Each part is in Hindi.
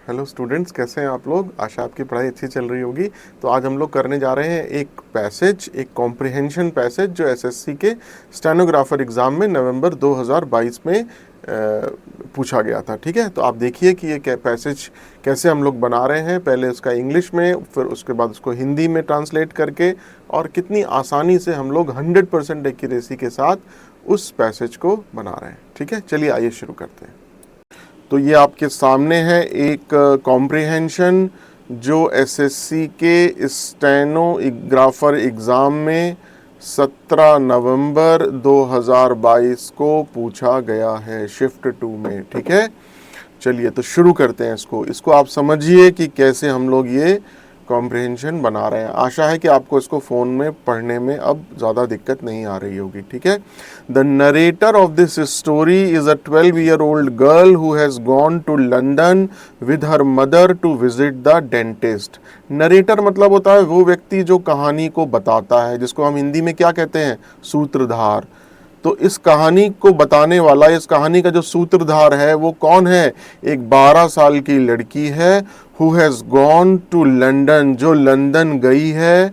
हेलो स्टूडेंट्स, कैसे हैं आप लोग। आशा आपकी पढ़ाई अच्छी चल रही होगी। तो आज हम लोग करने जा रहे हैं एक कॉम्प्रिहेंशन पैसेज जो एसएससी के स्टेनोग्राफर एग्ज़ाम में नवंबर 2022 में पूछा गया था। ठीक है, तो आप देखिए कि ये पैसेज कैसे हम लोग बना रहे हैं। पहले उसका इंग्लिश में, फिर उसके बाद उसको हिंदी में ट्रांसलेट करके, और कितनी आसानी से हम लोग 100% एक्यूरेसी के साथ उस पैसेज को बना रहे हैं। ठीक है, चलिए आइए शुरू करते हैं। तो ये आपके सामने है एक कॉम्प्रिहेंशन जो एसएससी के स्टेनोग्राफर एग्ज़ाम में 17 नवंबर 2022 को पूछा गया है शिफ्ट 2 में। ठीक है, चलिए तो शुरू करते हैं इसको आप समझिए कि कैसे हम लोग ये कॉम्प्रिहेंशन बना रहे हैं। आशा है कि आपको इसको फ़ोन में पढ़ने में अब ज़्यादा दिक्कत नहीं आ रही होगी। ठीक है, the narrator of this story is a 12-year-old girl who has gone to London with her mother to visit the dentist. Narrator मतलब होता है वो व्यक्ति जो कहानी को बताता है, जिसको हम हिंदी में क्या कहते हैं, सूत्रधार। तो इस कहानी को बताने वाला, इस कहानी का जो सूत्रधार है वो कौन है, एक 12 साल की लड़की है, who has gone to London, जो लंदन गई है,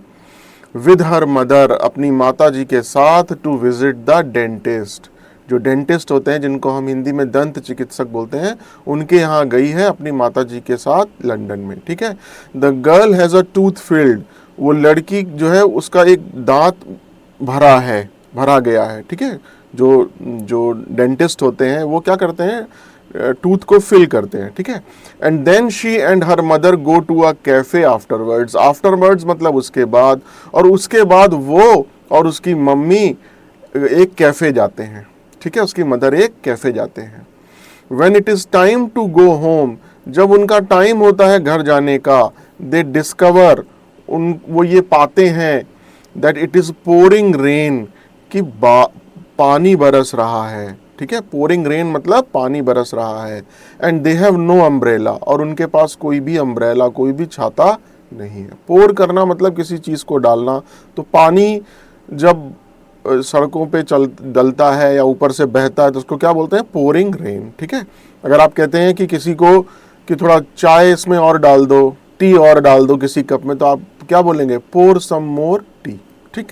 विद हर मदर, अपनी माता जी के साथ, टू विजिट द डेंटिस्ट, जो डेंटिस्ट होते हैं जिनको हम हिंदी में दंत चिकित्सक बोलते हैं, उनके यहाँ गई है अपनी माता जी के साथ लंदन में। ठीक है, the girl has a tooth field, वो लड़की जो है उसका एक दांत भरा गया है। ठीक है, जो डेंटिस्ट होते हैं वो क्या करते हैं, टूथ को फिल करते हैं। ठीक है, and then she and her mother go to a cafe afterwards मतलब उसके बाद, और उसके बाद वो और उसकी मम्मी एक कैफे जाते हैं। ठीक है, उसकी मदर एक कैफे जाते हैं। When it is time to go home, जब उनका टाइम होता है घर जाने का, दे डिस्कवर, वो ये पाते हैं, that it is pouring rain, कि पानी बरस रहा है। ठीक है, पोरिंग रेन मतलब पानी बरस रहा है। And they have no umbrella, और उनके पास कोई भी अम्ब्रेला, कोई भी छाता नहीं है। पोर करना मतलब किसी चीज़ को डालना। तो पानी जब सड़कों पे डलता है या ऊपर से बहता है तो उसको क्या बोलते हैं, पोरिंग रेन। ठीक है, अगर आप कहते हैं कि किसी को कि थोड़ा चाय इसमें और डाल दो, टी और डाल दो किसी कप में, तो आप क्या बोलेंगे, पोर सम मोर टी। ठीक,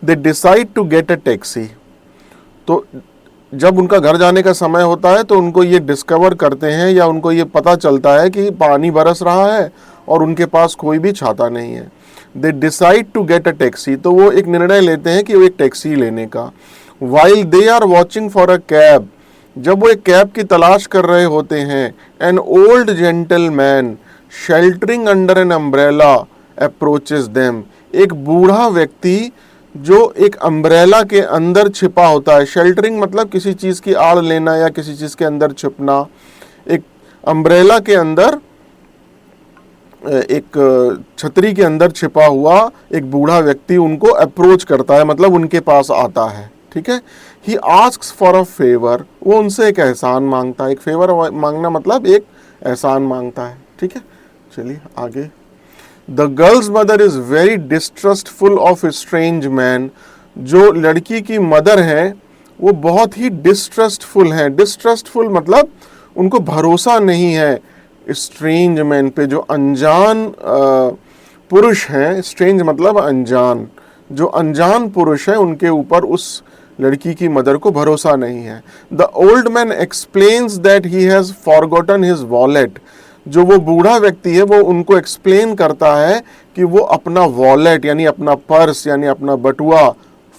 they decide to get a taxi. तो जब उनका घर जाने का समय होता है तो उनको ये डिस्कवर करते हैं या उनको ये पता चलता है कि पानी बरस रहा है और उनके पास कोई भी छाता नहीं है। They decide to get a taxi, तो वो एक निर्णय लेते हैं कि वो एक टैक्सी लेने का। While they are watching for a cab, जब वो एक कैब की तलाश कर रहे होते हैं, an old gentleman sheltering under an umbrella approaches them, एक बूढ़ा व्यक्ति जो एक अम्ब्रेला के अंदर छिपा होता है। शेल्टरिंग मतलब किसी चीज़ की आड़ लेना या किसी चीज़ के अंदर छिपना। एक अम्ब्रेला के अंदर, एक छतरी के अंदर छिपा हुआ एक बूढ़ा व्यक्ति उनको अप्रोच करता है, मतलब उनके पास आता है। ठीक है, ही आस्क्स फॉर अ फेवर, वो उनसे एक एहसान मांगता है। एक फेवर मांगना मतलब एक एहसान मांगता है। ठीक है, चलिए आगे। The girl's mother is very distrustful of strange man, जो लड़की की मदर है वो बहुत ही डिस्ट्रस्टफुल है। डिस्ट्रस्टफुल मतलब उनको भरोसा नहीं है स्ट्रेंज मैन पे, जो अनजान पुरुष हैं। स्ट्रेंज मतलब अनजान, जो अनजान पुरुष है उनके ऊपर उस लड़की की मदर को भरोसा नहीं है। The old man explains that he has forgotten his wallet, जो वो बूढ़ा व्यक्ति है वो उनको एक्सप्लेन करता है कि वो अपना वॉलेट यानी अपना पर्स यानी अपना बटुआ,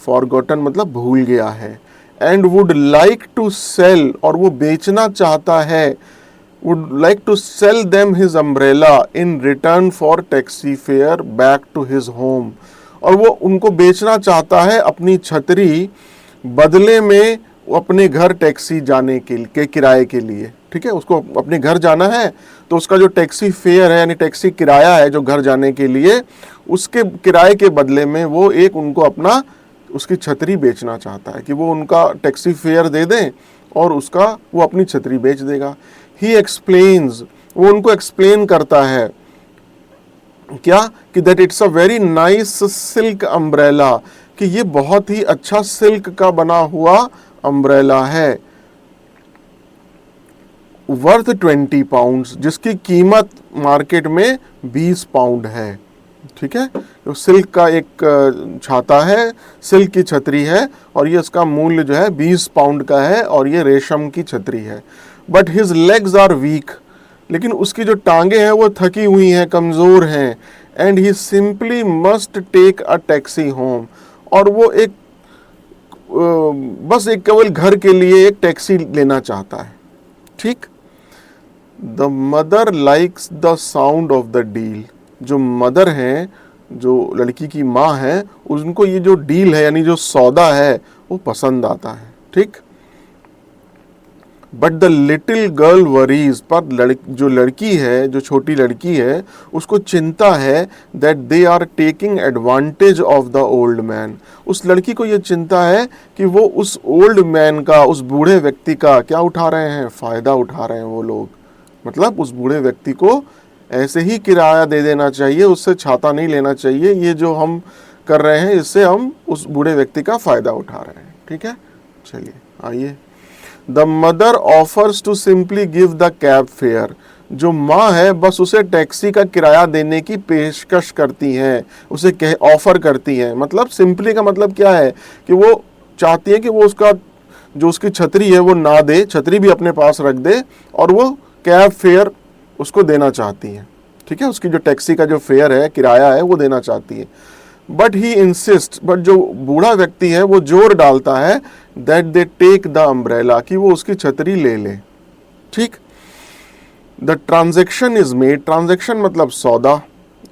फॉरगॉटन मतलब भूल गया है। And would like to sell, और वो बेचना चाहता है, would like to sell them his umbrella in return for taxi fare back to his home, और वो उनको बेचना चाहता है अपनी छतरी बदले में अपने घर टैक्सी जाने के किराए के लिए। ठीक है, उसको अपने घर जाना है तो उसका जो टैक्सी फेयर है यानी टैक्सी किराया है जो घर जाने के लिए, उसके किराए के बदले में वो एक उनको अपना उसकी छतरी बेचना चाहता है, कि वो उनका टैक्सी फेयर दे दें और उसका वो अपनी छतरी बेच देगा। ही एक्सप्लेन्स, वो उनको एक्सप्लेन करता है क्या, कि that it's a very nice silk umbrella, कि ये बहुत ही अच्छा सिल्क का बना हुआ अम्ब्रेला है। वर्थ 20 पाउंड्स, जिसकी कीमत मार्केट में 20 पाउंड है। ठीक है, तो सिल्क का एक छाता है, सिल्क की छतरी है, और ये इसका मूल्य जो है 20 पाउंड का है, और ये रेशम की छतरी है। But his legs are weak, लेकिन उसकी जो टांगे हैं वो थकी हुई हैं, कमज़ोर हैं। And he simply must take a taxi home, और वो बस एक केवल घर के लिए एक टैक्सी लेना चाहता है। ठीक। The mother likes the sound of the deal, जो मदर हैं, जो लड़की की माँ है, उनको ये जो डील है यानी जो सौदा है वो पसंद आता है। ठीक। But the little girl worries, पर जो लड़की है, जो छोटी लड़की है, उसको चिंता है that they are taking advantage of the old man. उस लड़की को ये चिंता है कि वो उस ओल्ड मैन का, उस बूढ़े व्यक्ति का क्या उठा रहे हैं, फ़ायदा उठा रहे हैं वो लोग। मतलब उस बूढ़े व्यक्ति को ऐसे ही किराया दे देना चाहिए, उससे छाता नहीं लेना चाहिए। ये जो हम कर रहे हैं, इससे हम उस बूढ़े व्यक्ति का फ़ायदा उठा रहे हैं। ठीक है, चलिए आइए। The mother offers to simply give the cab fare, जो माँ है बस उसे टैक्सी का किराया देने की पेशकश करती हैं, उसे ऑफर करती हैं। मतलब सिंपली का मतलब क्या है कि वो चाहती है कि वो उसका जो उसकी छतरी है वो ना दे, छतरी भी अपने पास रख दे, और वो कैब फेयर उसको देना चाहती है। ठीक है, उसकी जो टैक्सी का जो फेयर है, किराया है, वो देना चाहती है। बट ही इंसिस्ट, बट जो बूढ़ा व्यक्ति है वो जोर डालता है that they take the umbrella, कि वो उसकी छतरी ले ले। ठीक। The transaction is made, transaction मतलब सौदा,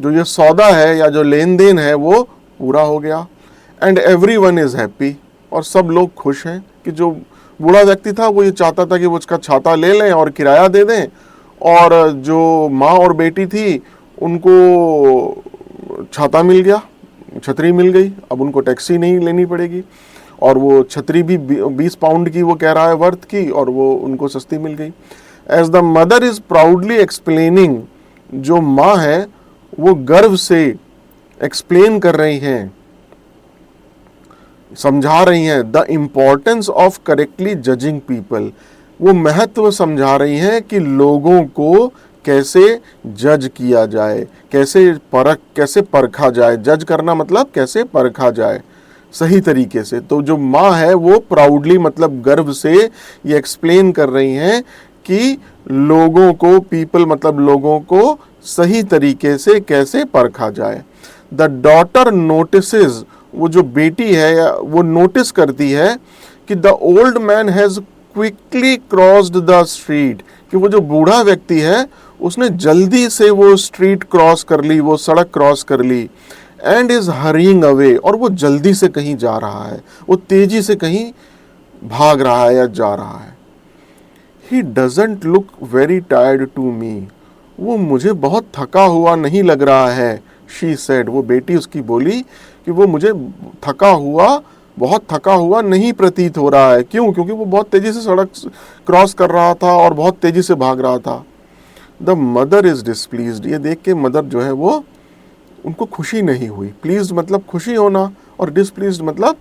जो ये सौदा है या जो लेन देन है वो पूरा हो गया। And every one is happy, और सब लोग खुश हैं कि जो बूढ़ा व्यक्ति था वो ये चाहता था कि वो उसका छाता ले लें और किराया दे दें, और जो माँ और बेटी थी उनको छाता मिल गया, छतरी मिल गई, अब उनको टैक्सी नहीं लेनी पड़ेगी, और वो छतरी भी 20 पाउंड की वो कह रहा है वर्थ की, और वो उनको सस्ती मिल गई। As the mother is proudly explaining, जो माँ है वो गर्व से एक्सप्लेन कर रही हैं, समझा रही हैं the importance of correctly judging people, वो महत्व समझा रही हैं कि लोगों को कैसे जज किया जाए, कैसे परखा जाए। जज करना मतलब कैसे परखा जाए सही तरीके से। तो जो माँ है वो प्राउडली मतलब गर्व से ये एक्सप्लेन कर रही हैं कि लोगों को, पीपल मतलब लोगों को सही तरीके से कैसे परखा जाए। द डॉटर नोटिसेस, वो जो बेटी है वो नोटिस करती है कि the old man has quickly crossed the street, कि वो जो बूढ़ा व्यक्ति है उसने जल्दी से वो स्ट्रीट क्रॉस कर ली, वो सड़क क्रॉस कर ली। एंड इज हरिंग अवे, और वो जल्दी से कहीं जा रहा है, वो तेजी से कहीं भाग रहा है या जा रहा है। He doesn't look very tired to me, वो मुझे बहुत थका हुआ नहीं लग रहा है। शी सेड, वो बेटी उसकी बोली कि वो मुझे बहुत थका हुआ नहीं प्रतीत हो रहा है। क्यों? क्योंकि वो बहुत तेजी से सड़क क्रॉस कर रहा था और बहुत तेजी से भाग रहा था। द मदर इज डिसप्लीज्ड, ये देख के मदर जो है वो, उनको खुशी नहीं हुई। प्लीज्ड मतलब खुशी होना, और डिसप्लीज्ड मतलब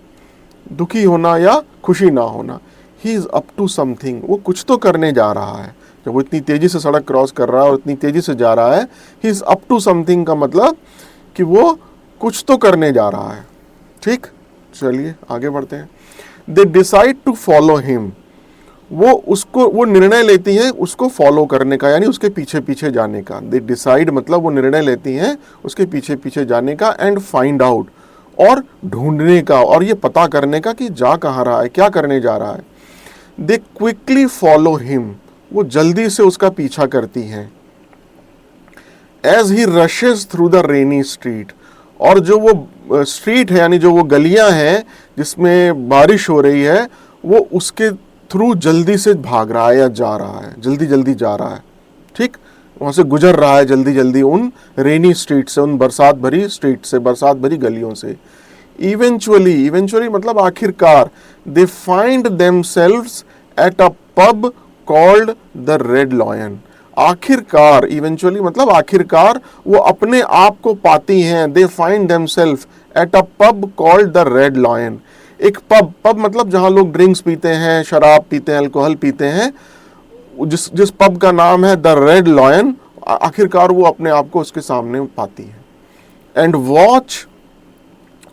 दुखी होना या खुशी ना होना। He is up to something, वो कुछ तो करने जा रहा है। जब वो इतनी तेजी से सड़क क्रॉस कर रहा है और इतनी तेजी से जा रहा है, he is up to something का मतलब कि वो कुछ तो करने जा रहा है। ठीक, चलिए आगे बढ़ते हैं। They decide to follow him, वो निर्णय लेती हैं उसको फॉलो करने का, यानी उसके पीछे पीछे जाने का। दे डिसाइड मतलब वो निर्णय लेती हैं उसके पीछे पीछे जाने का। एंड फाइंड आउट, और ढूंढने का, और ये पता करने का कि जा कहाँ रहा है, क्या करने जा रहा है। दे क्विकली फॉलो हिम, वो जल्दी से उसका पीछा करती हैं। As he rushes through the rainy street, और जो वो स्ट्रीट है यानी जो वो गलियां हैं जिसमें बारिश हो रही है, वो उसके थ्रू जल्दी से भाग रहा है या जा रहा है, जल्दी जल्दी जा रहा है। ठीक, वहाँ से गुजर रहा है जल्दी जल्दी उन रेनी स्ट्रीट से, उन बरसात भरी स्ट्रीट से, बरसात भरी गलियों से। इवेंचुअली मतलब आखिरकार, they find themselves at a pub called the Red Lion, आखिरकार, इवेंचुअली मतलब आखिरकार, वो अपने आप को पाती हैं। They find themself at a pub called the Red Lion, एक पब मतलब जहां लोग ड्रिंक्स पीते हैं, शराब पीते हैं, अल्कोहल पीते हैं, जिस जिस पब का नाम है द रेड लॉयन, आखिरकार वो अपने आप को उसके सामने पाती है। एंड वॉच,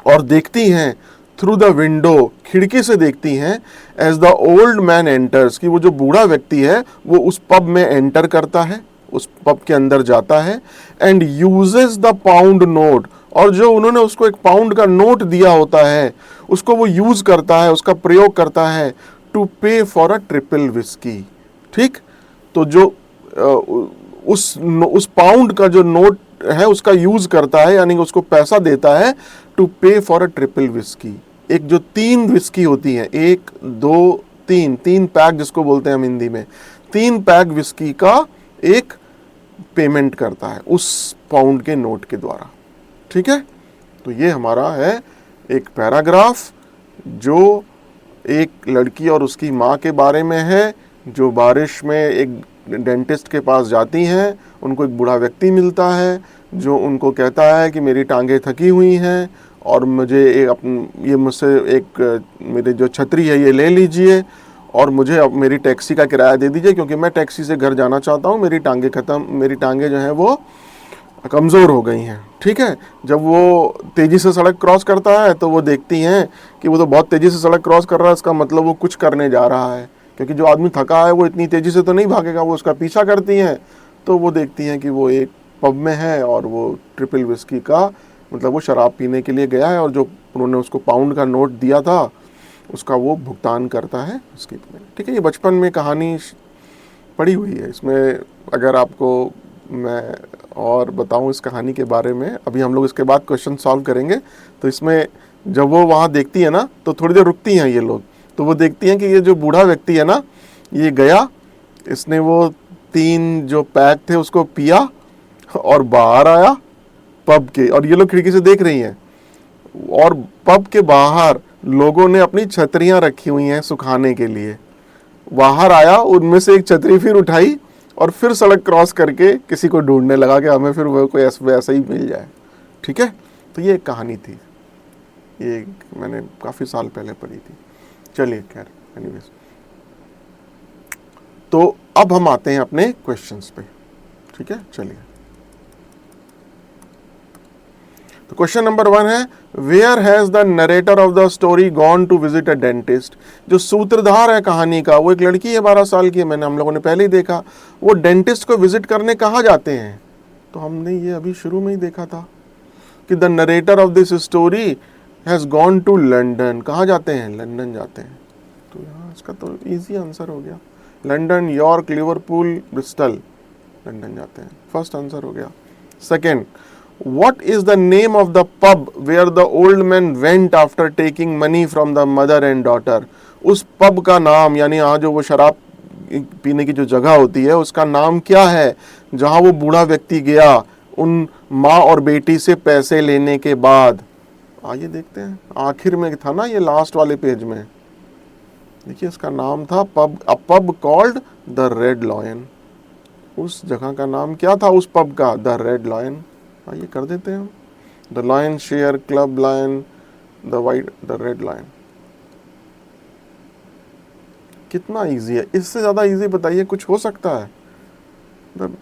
और देखती हैं, थ्रू द विंडो, खिड़की से देखती हैं, as the old man enters, कि वो जो बूढ़ा व्यक्ति है वो उस पब में एंटर करता है, उस पब के अंदर जाता है। And uses the pound note, और जो उन्होंने उसको एक पाउंड का नोट दिया होता है उसको वो यूज करता है, उसका प्रयोग करता है, टू पे फॉर अ ट्रिपल विस्की। ठीक, तो जो उस पाउंड का जो नोट है उसका यूज करता है, यानी कि उसको पैसा देता है टू पे फॉर अ ट्रिपल विस्की। एक जो 3 विस्की होती है, 1 2 3 पैक जिसको बोलते हैं हम हिंदी में, 3 पैक विस्की का एक पेमेंट करता है उस पाउंड के नोट के द्वारा। ठीक है, तो ये हमारा है एक पैराग्राफ जो एक लड़की और उसकी माँ के बारे में है, जो बारिश में एक डेंटिस्ट के पास जाती हैं। उनको एक बूढ़ा व्यक्ति मिलता है जो उनको कहता है कि मेरी टांगें थकी हुई हैं और मुझे ये मुझसे एक मेरी जो छतरी है ये ले लीजिए और मुझे अब मेरी टैक्सी का किराया दे दीजिए, क्योंकि मैं टैक्सी से घर जाना चाहता हूँ, मेरी टांगें जो हैं वो कमज़ोर हो गई हैं। ठीक है, जब वो तेज़ी से सड़क क्रॉस करता है तो वो देखती हैं कि वो तो बहुत तेज़ी से सड़क क्रॉस कर रहा है, इसका मतलब वो कुछ करने जा रहा है, क्योंकि जो आदमी थका है वो इतनी तेज़ी से तो नहीं भागेगा, वो उसका पीछा करती हैं। तो वो देखती हैं कि वो एक पब में है और वो ट्रिपल विस्की का मतलब वो शराब पीने के लिए गया है, और जो उन्होंने उसको पाउंड का नोट दिया था उसका वो भुगतान करता है उसकी। ठीक है, ये बचपन में कहानी पढ़ी हुई है। इसमें अगर आपको मैं और बताऊं इस कहानी के बारे में, अभी हम लोग इसके बाद क्वेश्चन सॉल्व करेंगे, तो इसमें जब वो वहाँ देखती है ना तो थोड़ी देर रुकती हैं ये लोग, तो वो देखती हैं कि ये जो बूढ़ा व्यक्ति है ना ये गया, इसने वो 3 जो पैक थे उसको पिया और बाहर आया पब के, और ये लोग खिड़की से देख रही हैं, और पब के बाहर लोगों ने अपनी छतरियां रखी हुई हैं सुखाने के लिए। बाहर आया, उनमें से एक छतरी फिर उठाई और फिर सड़क क्रॉस करके किसी को ढूंढने लगा कि हमें फिर वो कोई ऐसा ही मिल जाए। ठीक है, तो ये एक कहानी थी, ये मैंने काफ़ी साल पहले पढ़ी थी। चलिए खैर, एनीवेज, तो अब हम आते हैं अपने क्वेश्चंस पे। ठीक है, चलिए, तो क्वेश्चन नंबर 1 है, where has the narrator of the story gone to visit a dentist. जो सूत्रधार है कहानी का वो एक लड़की है, 12 साल की है, मैंने हम लोगों ने पहले ही देखा। वो डेंटिस्ट को विजिट करने कहाँ जाते हैं, तो हमने ये अभी शुरू में ही देखा था कि the narrator of this story has gone to London. कहाँ जाते हैं, लंदन जाते हैं। तो यहाँ इसका तो इजी आंसर हो गया, London, York, Liverpool, Bristol, London जाते हैं, फर्स्ट आंसर हो गया। Second, what is the name of the pub where the old man went after taking money from the mother and daughter। उस पब का नाम, यानी यहाँ जो वो शराब पीने की जो जगह होती है उसका नाम क्या है जहाँ वो बूढ़ा व्यक्ति गया उन माँ और बेटी से पैसे लेने के बाद। आइए देखते हैं, आखिर में था ना ये लास्ट वाले पेज में, देखिए इसका नाम था pub, a pub called the Red lion. उस जगह का नाम क्या था उस पब का, द रेड लॉयन। ये कर देते हैं हम, the lion share club lion, the white, the Red lion. कितना इजी है, इससे ज़्यादा इजी बताइए कुछ हो सकता है?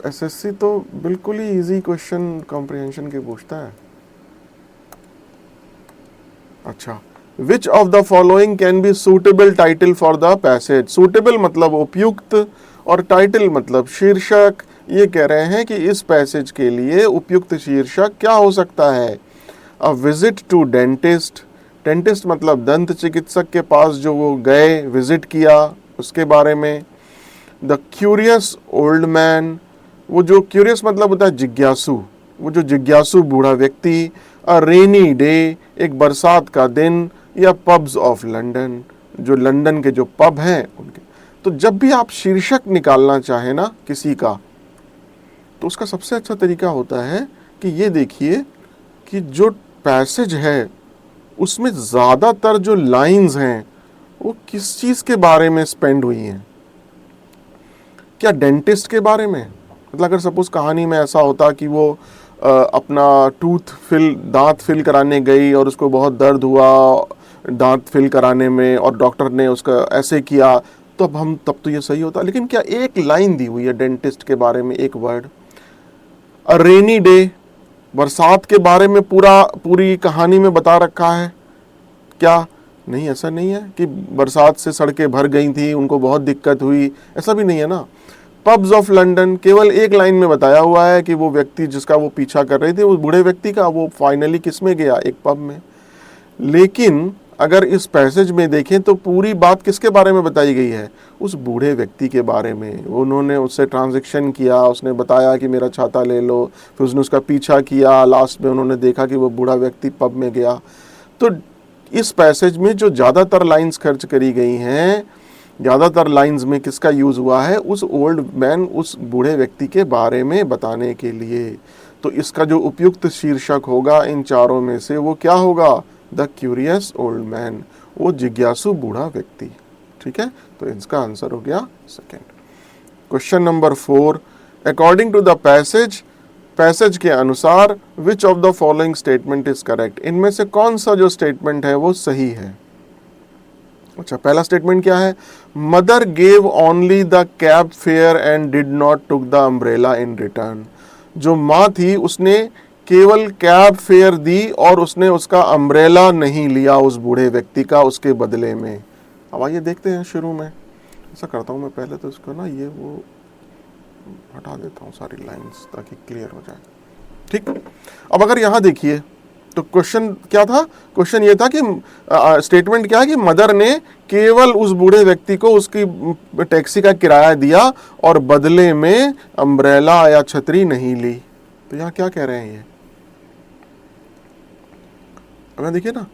एसएससी तो बिल्कुल ही इजी क्वेश्चन कॉम्प्रिहेंशन के पूछता है। अच्छा, विच of the following can be suitable title for the passage. Suitable मतलब उपयुक्त और टाइटल मतलब शीर्षक। ये कह रहे हैं कि इस पैसेज के लिए उपयुक्त शीर्षक क्या हो सकता है। A visit to dentist, dentist मतलब दंत चिकित्सक के पास जो वो गए, विजिट किया, उसके बारे में। द क्यूरियस ओल्ड मैन, वो जो क्यूरियस मतलब होता है जिज्ञासु, वो जो जिज्ञासु बूढ़ा व्यक्ति। अ रेनी डे, एक बरसात का दिन। या पब्स ऑफ लंदन, जो लंदन के जो पब हैं उनके। तो जब भी आप शीर्षक निकालना चाहें ना किसी का, तो उसका सबसे अच्छा तरीका होता है कि ये देखिए कि जो पैसेज है उसमें ज़्यादातर जो लाइंस हैं वो किस चीज़ के बारे में स्पेंड हुई हैं। क्या डेंटिस्ट के बारे में, मतलब अगर सपोज कहानी में ऐसा होता कि वो अपना दांत फिल कराने गई और उसको बहुत दर्द हुआ दांत फिल कराने में और डॉक्टर ने उसका ऐसे किया, तब तो ये सही होता, लेकिन क्या एक लाइन दी हुई है डेंटिस्ट के बारे में, एक वर्ड, अ रेनी डे, बरसात के बारे में पूरी कहानी में बता रखा है क्या? नहीं, ऐसा नहीं है कि बरसात से सड़कें भर गई थी, उनको बहुत दिक्कत हुई, ऐसा भी नहीं है ना। पब्स ऑफ लंदन, केवल एक लाइन में बताया हुआ है कि वो व्यक्ति जिसका वो पीछा कर रहे थे, उस बूढ़े व्यक्ति का, वो फाइनली किस में गया? एक पब में। लेकिन अगर इस पैसेज में देखें तो पूरी बात किसके बारे में बताई गई है? उस बूढ़े व्यक्ति के बारे में। उन्होंने उससे ट्रांजैक्शन किया, उसने बताया कि मेरा छाता ले लो, फिर उसने उसका पीछा किया, लास्ट में उन्होंने देखा कि वो बूढ़ा व्यक्ति पब में गया। तो इस पैसेज में जो ज़्यादातर लाइंस खर्च करी गई हैं, ज़्यादातर लाइंस में किसका यूज़ हुआ है? उस ओल्ड मैन, उस बूढ़े व्यक्ति के बारे में बताने के लिए। तो इसका जो उपयुक्त शीर्षक होगा इन चारों में से वो क्या होगा? द क्यूरियस ओल्ड मैन, वो जिज्ञासु बूढ़ा व्यक्ति। ठीक है, तो इसका आंसर हो गया second. Question number 4, according to the passage के अनुसार which of the following statement is correct? इनमें से कौन सा जो स्टेटमेंट है वो सही है? अच्छा, पहला स्टेटमेंट क्या है? Mother gave only the cab fair and did not took the umbrella in return. जो माँ थी उसने केवल कैब फेयर दी और उसने उसका अम्ब्रेला नहीं लिया उस बूढ़े व्यक्ति का उसके बदले में। अब आइए देखते हैं। शुरू में ऐसा करता हूँ मैं, पहले तो इसको ना ये वो हटा देता हूँ सारी लाइंस ताकि क्लियर हो जाए। ठीक, अब अगर यहाँ देखिए तो क्वेश्चन क्या था? क्वेश्चन ये था कि स्टेटमेंट क्या है कि मदर ने केवल उस बूढ़े व्यक्ति को उसकी टैक्सी का किराया दिया और बदले में अम्ब्रेला या छतरी नहीं ली। तो यहाँ क्या कह रहे हैं ये? अब देखिए ना,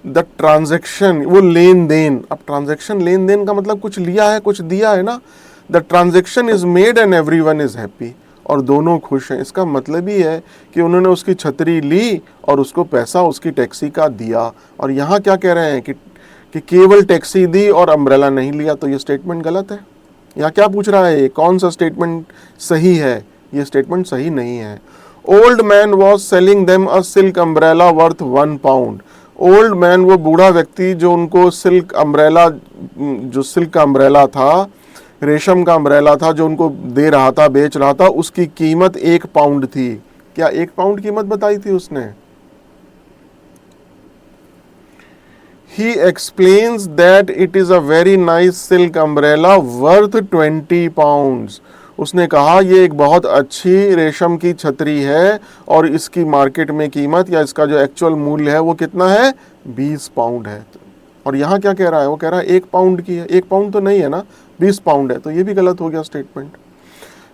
द ट्रांजैक्शन, वो लेन देन। अब ट्रांजैक्शन, लेन देन का मतलब कुछ लिया है, कुछ दिया है ना। The transaction is made and everyone is happy, और दोनों खुश हैं। इसका मतलब ही है कि उन्होंने उसकी छतरी ली और उसको पैसा उसकी टैक्सी का दिया। और यहाँ क्या कह रहे हैं कि केवल टैक्सी दी और अम्ब्रेला नहीं लिया। तो ये स्टेटमेंट गलत है। यहाँ क्या पूछ रहा है? कौन सा स्टेटमेंट सही है? ये स्टेटमेंट सही नहीं है। Old man was selling them a silk umbrella worth 1 pound. Old man, वो बूढ़ा व्यक्ति जो उनको सिल्क अम्ब्रेला, जो सिल्क का अम्ब्रेला था, रेशम का अम्ब्रेला था, जो उनको दे रहा था, बेच रहा था, उसकी कीमत 1 पाउंड थी। क्या 1 पाउंड कीमत बताई थी उसने? He explains that it is a very nice silk umbrella worth 20 pounds. उसने कहा ये एक बहुत अच्छी रेशम की छतरी है और इसकी मार्केट में कीमत या इसका जो एक्चुअल मूल्य है वो कितना है? 20 पाउंड है। और यहाँ क्या कह रहा है? वो कह रहा है 1 पाउंड की है। 1 पाउंड तो नहीं है ना, 20 पाउंड है। तो ये भी गलत हो गया statement.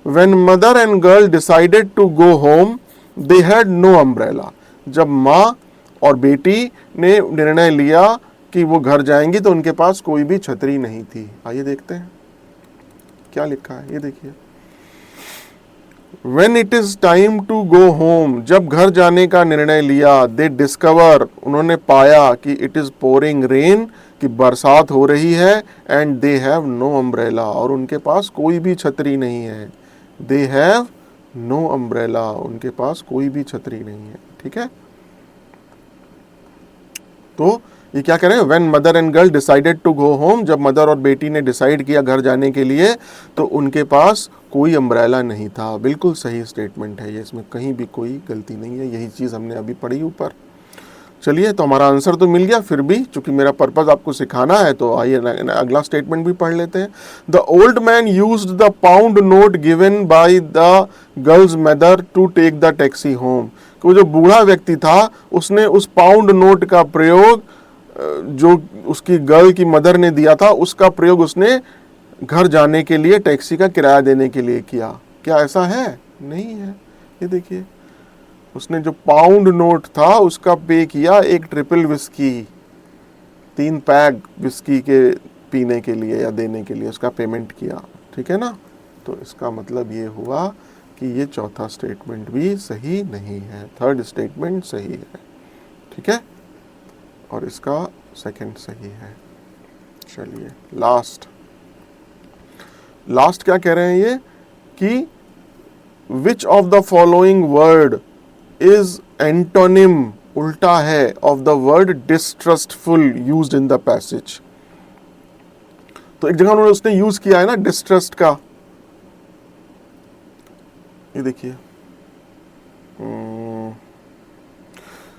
When mother and girl decided to go home, they had no umbrella. जब माँ और बेटी ने निर्णय लिया कि वो घर जाएंगी तो उनके पास कोई भी छतरी नहीं थी। आइए देखते हैं क्या लिखा है, ये देखिए। When it is time to go home, जब घर जाने का निर्णय लिया, they discover, उन्होंने पाया कि it is pouring rain, कि बरसात हो रही है, and they have no umbrella, और उनके पास कोई भी छतरी नहीं है। They have no umbrella, उनके पास कोई भी छतरी नहीं है। ठीक है, तो ये क्या कह रहे हैं? When mother and girl decided to go home, जब मदर और बेटी ने डिसाइड किया घर जाने के लिए, तो उनके पास कोई अम्ब्रेला नहीं था। बिल्कुल सही स्टेटमेंट है ये, इसमें कहीं भी कोई गलती नहीं है। यही चीज़ हमने अभी पढ़ी ऊपर। चलिए, तो हमारा आंसर तो मिल गया। फिर भी चूंकि मेरा पर्पज़ आपको सिखाना है तो आइए अगला स्टेटमेंट भी पढ़ लेते हैं। The old man used the pound note given by the girl's mother to take the taxi home. वो जो बूढ़ा व्यक्ति था उसने उस पाउंड नोट का प्रयोग, जो उसकी गर्ल की मदर ने दिया था, उसका प्रयोग उसने घर जाने के लिए टैक्सी का किराया देने के लिए किया। क्या ऐसा है? नहीं है। ये देखिए, उसने जो पाउंड नोट था उसका पे किया एक ट्रिपल विस्की, 3 पैग विस्की के पीने के लिए या देने के लिए उसका पेमेंट किया। ठीक है ना, तो इसका मतलब ये हुआ कि ये चौथा स्टेटमेंट भी सही नहीं है, थर्ड स्टेटमेंट सही है। ठीक है, और इसका सेकंड सही है। चलिए, लास्ट क्या कह रहे हैं ये कि विच of the following word is antonym, उल्टा है, of the word distrustful used in the passage. तो एक जगह उन्होंने उसने यूज किया है ना डिस्ट्रस्ट का, ये देखिए,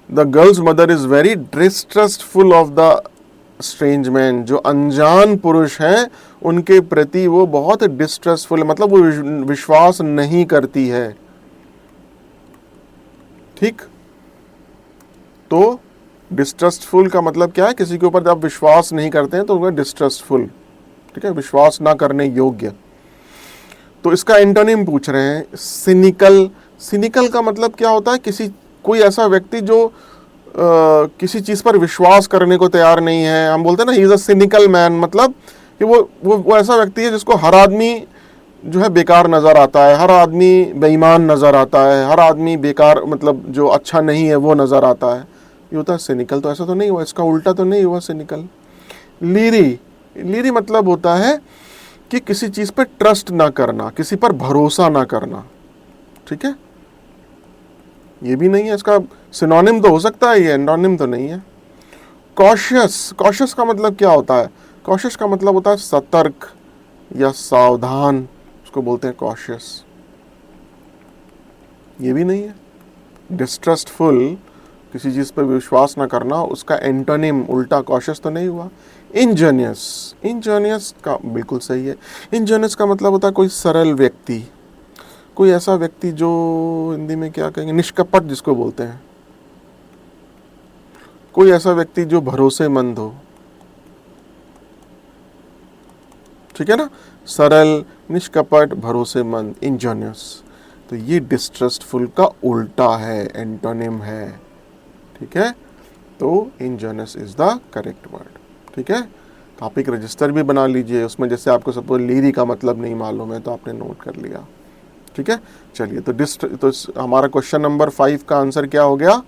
the girl's mother is very distrustful of the strange man, जो अनजान पुरुष हैं उनके प्रति वो बहुत डिस्ट्रस्टफुल है, मतलब वो विश्वास नहीं करती है। ठीक, तो डिस्ट्रस्टफुल का मतलब क्या है, किसी के ऊपर जब विश्वास नहीं करते हैं तो वो डिस्ट्रस्टफुल, ठीक है, विश्वास ना करने योग्य। तो इसका एंटोनिम पूछ रहे हैं, सिनिकल। सिनिकल का मतलब क्या होता है, कोई ऐसा व्यक्ति जो किसी चीज पर विश्वास करने को तैयार नहीं है। हम बोलते हैं ना he is a cynical man, मतलब कि वो ऐसा व्यक्ति है जिसको हर आदमी जो है बेकार नजर आता है, हर आदमी बेईमान नजर आता है, हर आदमी बेकार, मतलब जो अच्छा नहीं है वो नजर आता है, ये होता है सिनिकल। तो ऐसा तो नहीं हुआ, इसका उल्टा तो नहीं हुआ सिनिकल। लीरी, लीरी मतलब होता है कि किसी चीज पर ट्रस्ट ना करना, किसी पर भरोसा ना करना, ठीक है, ये भी नहीं है, इसका सिनोनिम तो हो सकता है, ये एंटोनिम तो नहीं है। कॉशियस, कॉशियस का मतलब क्या होता है, कॉशियस का मतलब होता है सतर्क या सावधान, उसको बोलते हैं कॉशियस, ये भी नहीं है। डिस्ट्रस्टफुल, किसी चीज पर विश्वास ना करना, उसका एंटोनिम उल्टा कॉशियस तो नहीं हुआ। इंजीनियस, इंजीनियस का बिल्कुल सही है। इंजीनियस का मतलब होता है कोई सरल व्यक्ति, कोई ऐसा व्यक्ति जो हिंदी में क्या कहेंगे, निष्कपट जिसको बोलते हैं, कोई ऐसा व्यक्ति जो भरोसेमंद हो, ठीक है ना, सरल, निष्कपट, भरोसेमंद, इंजीनियस। तो ये डिस्ट्रस्टफुल का उल्टा है, एंटोनिम है, ठीक है। तो Angénieux is the correct word, ठीक है। तो आप एक रजिस्टर भी बना लीजिए, उसमें जैसे आपको सपोज लीरी का मतलब नहीं मालूम है तो आपने नोट कर लिया, ठीक है। चलिए, तो हमारा क्वेश्चन नंबर 5 का आंसर क्या हो गया,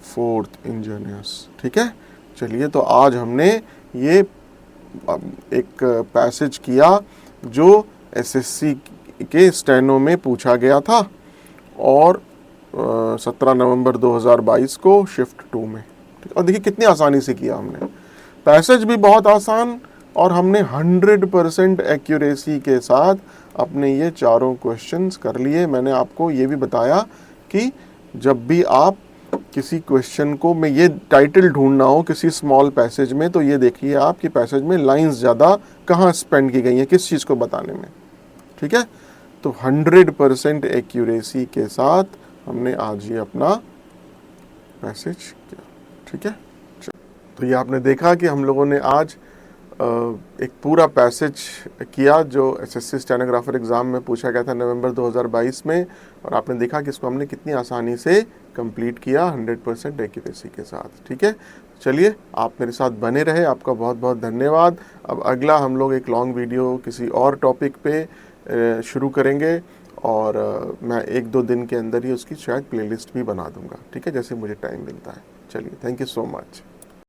फोर्थ, इंजीनियस, ठीक है। चलिए, तो आज हमने ये एक पैसेज किया जो एसएससी के स्टेनो में पूछा गया था, और 17 नवंबर 2022 को शिफ्ट 2 में, ठीक। और देखिए कितनी आसानी से किया हमने, पैसेज भी बहुत आसान, और हमने 100% एक्यूरेसी के साथ अपने ये चारों क्वेश्चंस कर लिए। मैंने आपको ये भी बताया कि जब भी आप किसी क्वेश्चन को, मैं ये टाइटल ढूंढना हो किसी स्मॉल पैसेज में, तो ये देखिए आप कि पैसेज में लाइंस ज़्यादा कहाँ स्पेंड की गई हैं, किस चीज़ को बताने में, ठीक है। तो 100% एक्यूरेसी के साथ हमने आज ये अपना पैसेज किया, ठीक है। तो ये आपने देखा कि हम लोगों ने आज एक पूरा पैसेज किया जो एसएससी स्टेनोग्राफर एग्ज़ाम में पूछा गया था नवंबर 2022 में, और आपने देखा कि इसको हमने कितनी आसानी से कंप्लीट किया 100% एक्यूरेसी के साथ, ठीक है। चलिए, आप मेरे साथ बने रहे, आपका बहुत बहुत धन्यवाद। अब अगला हम लोग एक लॉन्ग वीडियो किसी और टॉपिक पे शुरू करेंगे, और मैं 1-2 दिन के अंदर ही उसकी शायद प्लेलिस्ट भी बना दूंगा, ठीक है, जैसे मुझे टाइम मिलता है। चलिए, थैंक यू सो मच।